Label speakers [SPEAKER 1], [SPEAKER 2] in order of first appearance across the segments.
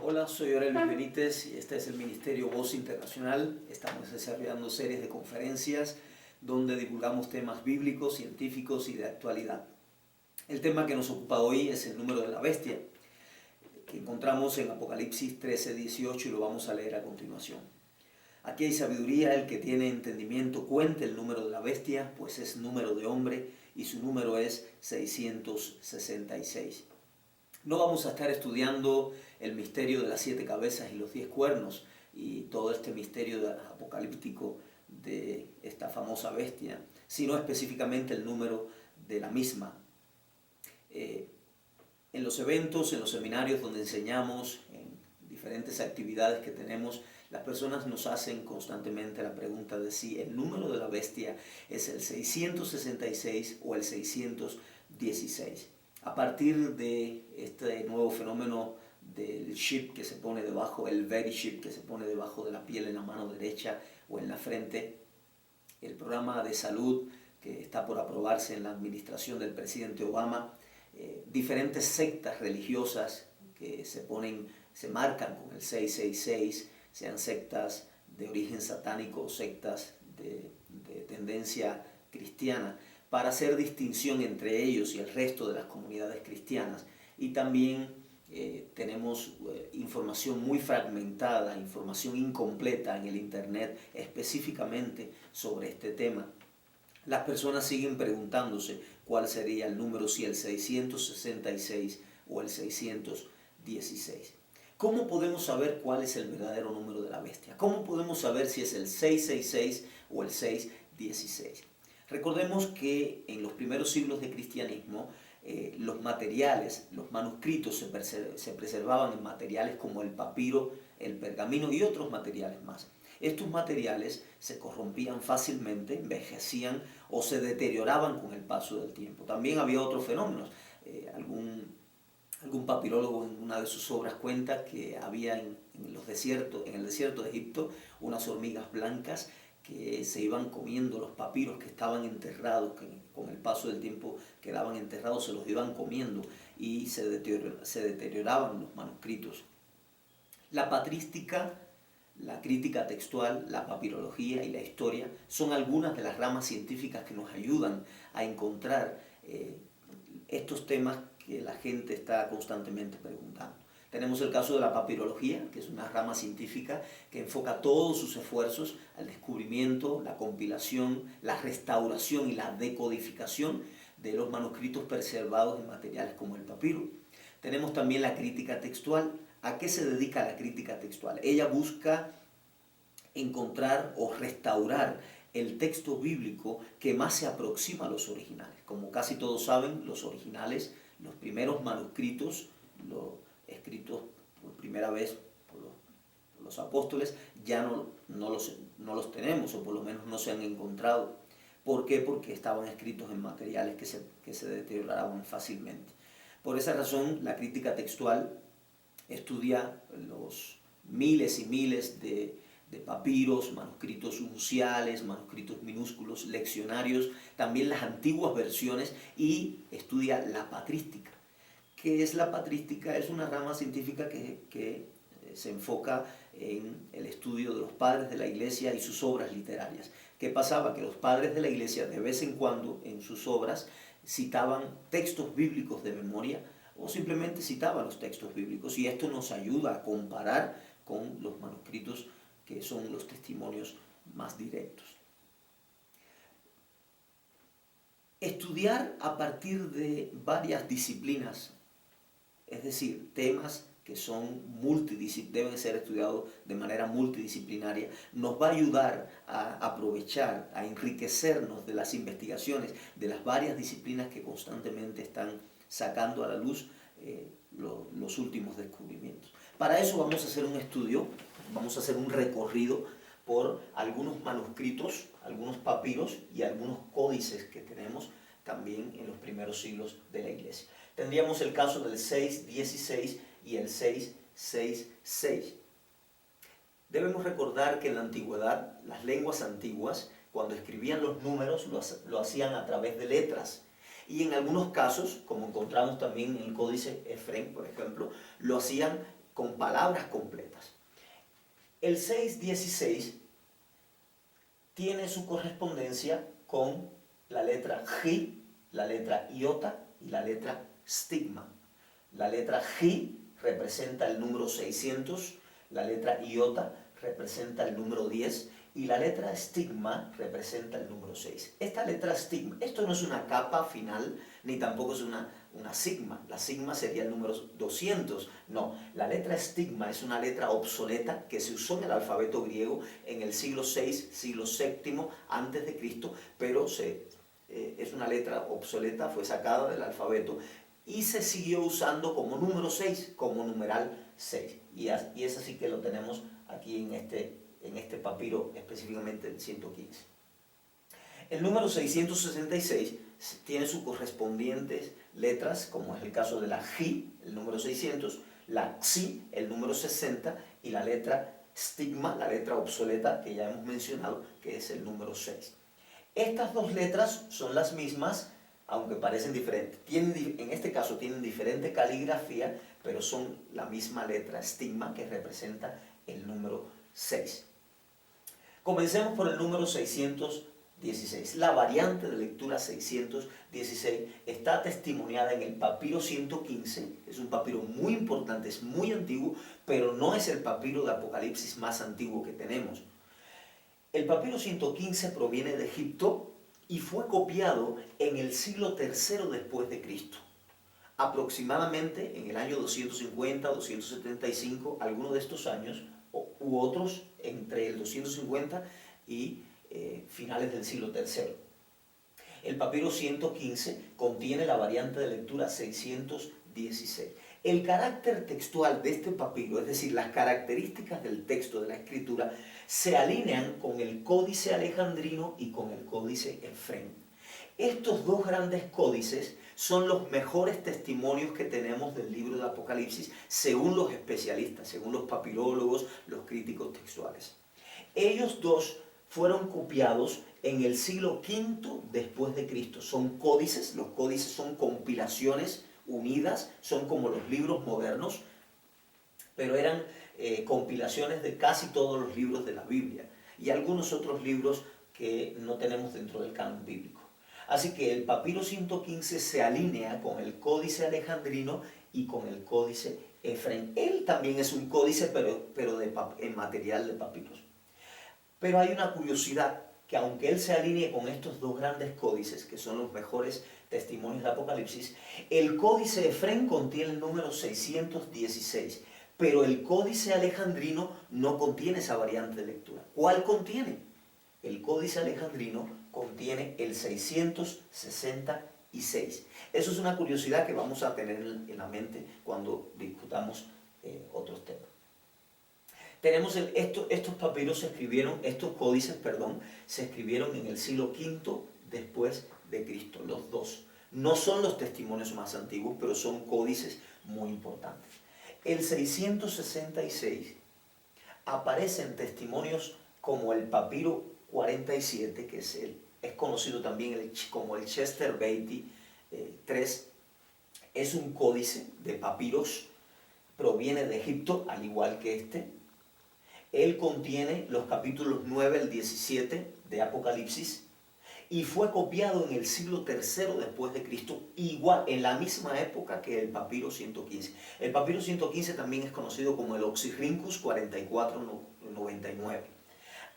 [SPEAKER 1] Hola, soy Aurelio Benítez y este es el Ministerio Voz Internacional. Estamos desarrollando series de conferencias donde divulgamos temas bíblicos, científicos y de actualidad. El tema que nos ocupa hoy es el número de la bestia, que encontramos en Apocalipsis 13:18 y lo vamos a leer a continuación. Aquí hay sabiduría, el que tiene entendimiento cuente el número de la bestia, pues es número de hombre y su número es 666. No vamos a estar estudiando el misterio de las 7 cabezas y los 10 cuernos y todo este misterio apocalíptico de esta famosa bestia, sino específicamente el número de la misma. En los eventos, en los seminarios donde enseñamos, en diferentes actividades que tenemos, las personas nos hacen constantemente la pregunta de si el número de la bestia es el 666 o el 616. A partir de este nuevo fenómeno del chip que se pone debajo, el VeriChip que se pone debajo de la piel en la mano derecha o en la frente, el programa de salud que está por aprobarse en la administración del presidente Obama, diferentes sectas religiosas que se marcan con el 666, sean sectas de origen satánico o sectas de tendencia cristiana, para hacer distinción entre ellos y el resto de las comunidades cristianas. Y también tenemos información muy fragmentada, información incompleta en el internet específicamente sobre este tema. Las personas siguen preguntándose cuál sería el número, si el 666 o el 616. ¿Cómo podemos saber cuál es el verdadero número de la bestia? ¿Cómo podemos saber si es el 666 o el 616? Recordemos que en los primeros siglos de cristianismo los materiales, los manuscritos se preservaban en materiales como el papiro, el pergamino y otros materiales más. Estos materiales se corrompían fácilmente, envejecían o se deterioraban con el paso del tiempo. También había otros fenómenos. Algún papirólogo en una de sus obras cuenta que había en el desierto de Egipto unas hormigas blancas que se iban comiendo los papiros que estaban enterrados, que con el paso del tiempo quedaban enterrados, se los iban comiendo y se deterioraban los manuscritos. La patrística, la crítica textual, la papirología y la historia son algunas de las ramas científicas que nos ayudan a encontrar estos temas que la gente está constantemente preguntando. Tenemos el caso de la papirología, que es una rama científica que enfoca todos sus esfuerzos al descubrimiento, la compilación, la restauración y la decodificación de los manuscritos preservados en materiales como el papiro. Tenemos también la crítica textual. ¿A qué se dedica la crítica textual? Ella busca encontrar o restaurar el texto bíblico que más se aproxima a los originales. Como casi todos saben, los originales, los primeros manuscritos, escritos por primera vez por los apóstoles, ya no los tenemos, o por lo menos no se han encontrado. ¿Por qué? Porque estaban escritos en materiales que se deterioraban fácilmente. Por esa razón, la crítica textual estudia los miles y miles de papiros, manuscritos unciales, manuscritos minúsculos, leccionarios, también las antiguas versiones, y estudia la patrística. ¿Qué es la patrística? Es una rama científica que se enfoca en el estudio de los padres de la iglesia y sus obras literarias. ¿Qué pasaba? Que los padres de la iglesia de vez en cuando en sus obras citaban textos bíblicos de memoria o simplemente citaban los textos bíblicos, y esto nos ayuda a comparar con los manuscritos que son los testimonios más directos. Estudiar a partir de varias disciplinas, es decir, temas que deben ser estudiados de manera multidisciplinaria, nos va a ayudar a aprovechar, a enriquecernos de las investigaciones de las varias disciplinas que constantemente están sacando a la luz los últimos descubrimientos. Para eso vamos a hacer un estudio, vamos a hacer un recorrido por algunos manuscritos, algunos papiros y algunos códices que tenemos también en los primeros siglos de la iglesia. Tendríamos el caso del 616 y el 666. Debemos recordar que en la antigüedad, las lenguas antiguas, cuando escribían los números, lo hacían a través de letras. Y en algunos casos, como encontramos también en el códice Efrén, por ejemplo, lo hacían con palabras completas. El 616 tiene su correspondencia con la letra J, la letra iota y la letra stigma. La letra J representa el número 600, la letra iota representa el número 10 y la letra stigma representa el número 6. Esta letra stigma, esto no es una capa final ni tampoco es una sigma. La sigma sería el número 200. No, la letra stigma es una letra obsoleta que se usó en el alfabeto griego en el siglo VI, siglo VII antes de Cristo, pero es una letra obsoleta, fue sacada del alfabeto y se siguió usando como número 6, como numeral 6. Y es así que lo tenemos aquí en este papiro, específicamente el 115. El número 666 tiene sus correspondientes letras, como es el caso de la J, el número 600, la Xi, el número 60, y la letra stigma, la letra obsoleta que ya hemos mencionado, que es el número 6. Estas dos letras son las mismas, aunque parecen diferentes. En este caso tienen diferente caligrafía, pero son la misma letra stigma que representa el número 6. Comencemos por el número 616. La variante de lectura 616 está testimoniada en el papiro 115. Es un papiro muy importante, es muy antiguo, pero no es el papiro de Apocalipsis más antiguo que tenemos. El papiro 115 proviene de Egipto y fue copiado en el siglo III después de Cristo. Aproximadamente en el año 250, 275, algunos de estos años, u otros entre el 250 y finales del siglo III. El papiro 115 contiene la variante de lectura 616. El carácter textual de este papiro, es decir, las características del texto de la escritura, se alinean con el códice alejandrino y con el códice Efrén. Estos dos grandes códices son los mejores testimonios que tenemos del libro de Apocalipsis, según los especialistas, según los papirólogos, los críticos textuales. Ellos dos fueron copiados en el siglo V después de Cristo. Son códices, los códices son compilaciones unidas, son como los libros modernos, pero eran compilaciones de casi todos los libros de la Biblia y algunos otros libros que no tenemos dentro del canon bíblico. Así que el papiro 115 se alinea con el códice alejandrino y con el códice Efrén. Él también es un códice, pero en material de papiros. Pero hay una curiosidad, que aunque él se alinee con estos dos grandes códices, que son los mejores testimonios de Apocalipsis, el códice Efrén contiene el número 616, pero el códice alejandrino no contiene esa variante de lectura. ¿Cuál contiene? El códice alejandrino contiene el 666. Eso es una curiosidad que vamos a tener en la mente cuando discutamos otros temas. Tenemos estos papiros estos códices, se escribieron en el siglo V después de Cristo, los dos. No son los testimonios más antiguos, pero son códices muy importantes. El 666 aparecen testimonios como el papiro 47, que es conocido también como el Chester Beatty III. Es un códice de papiros, proviene de Egipto, al igual que este. Él contiene los capítulos 9 al 17 de Apocalipsis y fue copiado en el siglo III después de Cristo, igual en la misma época que el papiro 115. El papiro 115 también es conocido como el Oxyrhynchus 4499.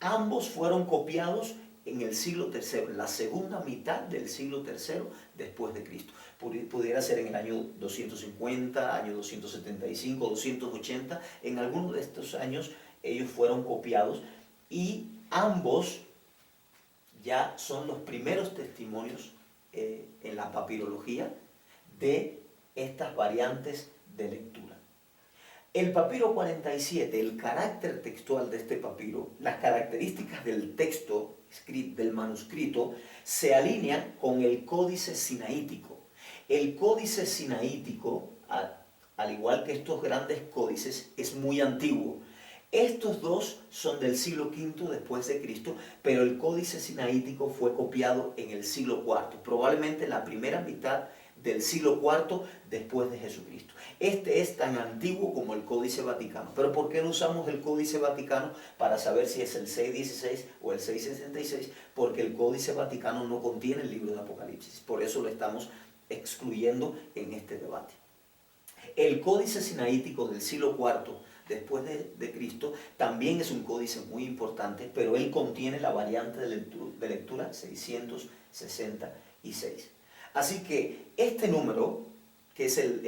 [SPEAKER 1] Ambos fueron copiados en el siglo III, la segunda mitad del siglo III después de Cristo. Pudiera ser en el año 250, año 275, 280. En algunos de estos años ellos fueron copiados y ambos ya son los primeros testimonios en la papirología de estas variantes de lectura. El papiro 47, el carácter textual de este papiro, las características del texto del manuscrito se alinean con el códice sinaítico. El códice sinaítico, al igual que estos grandes códices, es muy antiguo. Estos dos son del siglo V después de Cristo, pero el códice sinaítico fue copiado en el siglo IV, probablemente en la primera mitad del siglo IV después de Jesucristo. Este es tan antiguo como el Códice Vaticano. ¿Pero por qué no usamos el Códice Vaticano para saber si es el 616 o el 666? Porque el Códice Vaticano no contiene el libro de Apocalipsis. Por eso lo estamos excluyendo en este debate. El Códice Sinaítico del siglo IV después de Cristo también es un códice muy importante, pero él contiene la variante de lectura 666. Así que este número, que es el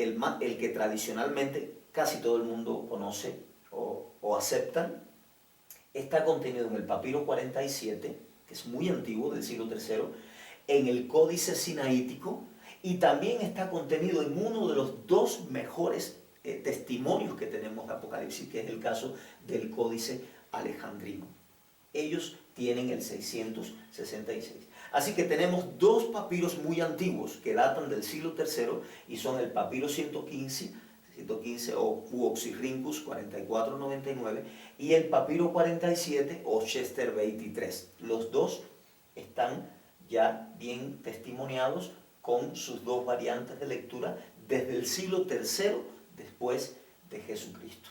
[SPEAKER 1] que tradicionalmente casi todo el mundo conoce o acepta, está contenido en el papiro 47, que es muy antiguo, del siglo III, en el Códice Sinaítico, y también está contenido en uno de los dos mejores testimonios que tenemos de Apocalipsis, que es el caso del Códice Alejandrino. Ellos tienen el 666. Así que tenemos dos papiros muy antiguos que datan del siglo III y son el papiro 115 o Oxyrhynchus 4499 y el papiro 47 o Chester 23. Los dos están ya bien testimoniados con sus dos variantes de lectura desde el siglo III después de Jesucristo.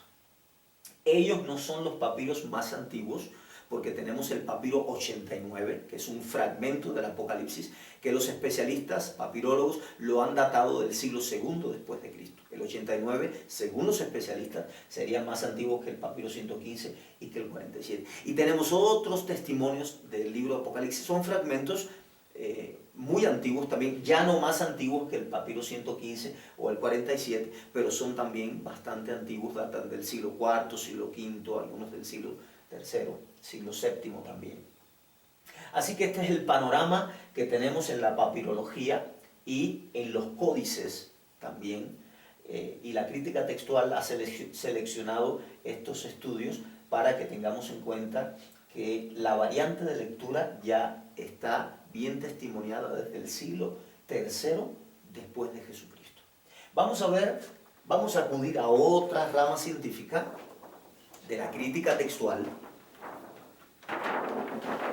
[SPEAKER 1] Ellos no son los papiros más antiguos, porque tenemos el papiro 89, que es un fragmento del Apocalipsis, que los especialistas, papirólogos, lo han datado del siglo II después de Cristo. El 89, según los especialistas, sería más antiguo que el papiro 115 y que el 47. Y tenemos otros testimonios del libro de Apocalipsis, son fragmentos muy antiguos también, ya no más antiguos que el papiro 115 o el 47, pero son también bastante antiguos, datan del siglo IV, siglo V, algunos del siglo III, siglo VII también. Así que este es el panorama que tenemos en la papirología y en los códices también, y la crítica textual ha seleccionado estos estudios para que tengamos en cuenta que la variante de lectura ya está bien testimoniada desde el siglo III después de Jesucristo. Vamos a acudir a otra rama científica de la crítica textual,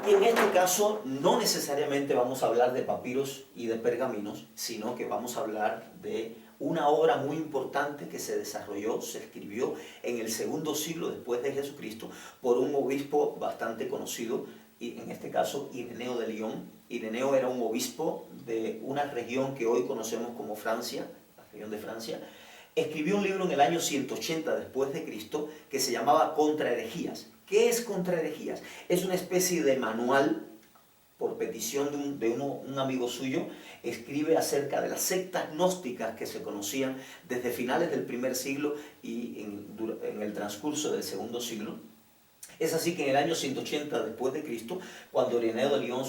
[SPEAKER 1] y en este caso no necesariamente vamos a hablar de papiros y de pergaminos, sino que vamos a hablar de una obra muy importante que se desarrolló, se escribió en el segundo siglo después de Jesucristo por un obispo bastante conocido, y en este caso Ireneo de Lyon. Ireneo era un obispo de una región que hoy conocemos como Francia, la región de Francia. Escribió un libro en el año 180 después de Cristo que se llamaba Contra Herejías. ¿Qué es Contra Herejías? Es una especie de manual, por petición de un amigo suyo, escribe acerca de las sectas gnósticas que se conocían desde finales del primer siglo y en el transcurso del segundo siglo. Es así que en el año 180 después de Cristo, cuando Ireneo de Lyon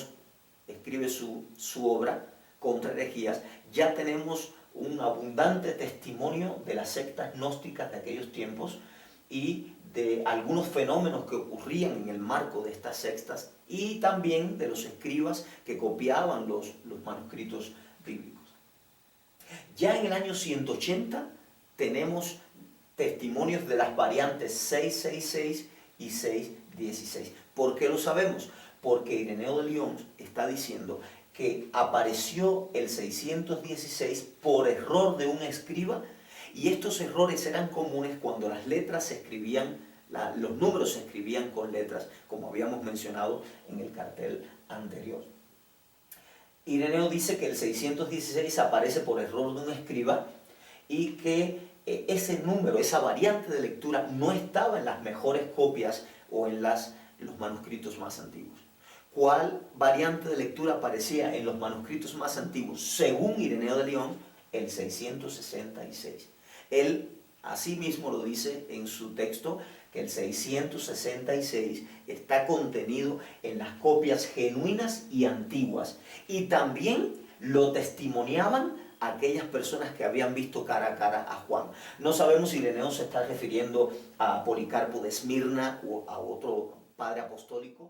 [SPEAKER 1] escribe su obra Contra Herejías, ya tenemos un abundante testimonio de las sectas gnósticas de aquellos tiempos y de algunos fenómenos que ocurrían en el marco de estas sectas, y también de los escribas que copiaban los manuscritos bíblicos. Ya en el año 180 tenemos testimonios de las variantes 666 y 616. ¿Por qué lo sabemos? Porque Ireneo de Lyon está diciendo que apareció el 616 por error de un escriba, y estos errores eran comunes cuando las letras se escribían, los números se escribían con letras, como habíamos mencionado en el cartel anterior. Ireneo dice que el 616 aparece por error de un escriba y que ese número, esa variante de lectura, no estaba en las mejores copias o en los manuscritos más antiguos. ¿Cuál variante de lectura aparecía en los manuscritos más antiguos? Según Ireneo de Lyon, el 666. Él asimismo lo dice en su texto, que el 666 está contenido en las copias genuinas y antiguas, y también lo testimoniaban aquellas personas que habían visto cara a cara a Juan. No sabemos si Ireneo se está refiriendo a Policarpo de Esmirna o a otro padre apostólico.